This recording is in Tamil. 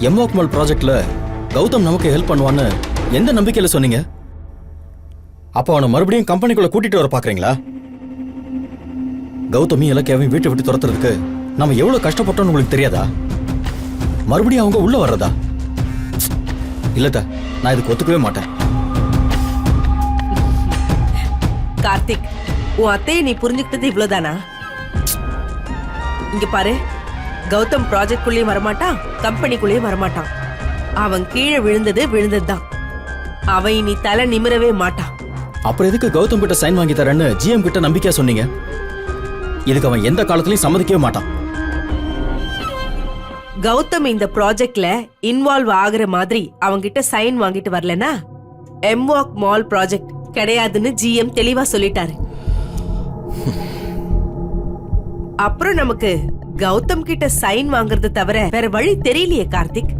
எம்வாக் மால் ப்ராஜெக்ட்ல கௌதம் நமக்கு ஹெல்ப் பண்ணுவான்னு எந்த நம்பிக்கையில சொன்னீங்க? அப்போ அவனை மறுபடியும் கம்பெனிக்குள்ள கூட்டிட்டு வர பாக்குறீங்களா? கௌதமி இலக்கியாவையும் வீட்டை விட்டு துரத்துறதுக்கு நம்ம எவ்வளவு கஷ்டப்பட்டோம்னு உங்களுக்கு தெரியாதா? மறுபடியும் அவங்க உள்ள வர்றதா? இல்லதா, நான் இதுக்கு ஒத்துக்கவே மாட்டேன். கார்த்திக், உன் அத்தையை நீ புரிஞ்சுக்கிட்டது இவ்வளவுதானா? இங்க பாரு, கௌதம் ப்ராஜெக்ட்குள்ளேயும் வரமாட்டான், கம்பெனிக்குள்ளேயும் வரமாட்டான். அவன் கீழே விழுந்ததுதான். அவன் இனி தலை நிமிரவே மாட்டான். அப்புறம் எதுக்கு கௌதம் கிட்ட சைன் வாங்கி தரேன்னு ஜிஎம் கிட்ட நம்பிக்கையா சொன்னீங்க? இதுக்கு அவன் எந்த காலத்திலயும் சம்மதிக்கவே மாட்டான். கௌதம் இந்த ப்ராஜெக்ட்ல இன்வால்வ் ஆகுற மாதிரி அவங்கிட்ட சைன் வாங்கிட்டு வரலனா எம்வாக் மால் ப்ராஜெக்ட் கிடையாதுன்னு ஜிஎம் தெளிவா சொல்லிட்டாரு. அப்புறம் நமக்கு கௌதம் கிட்ட சைன் வாங்குறது தவிர வேற வழி தெரியலையே கார்த்திக்.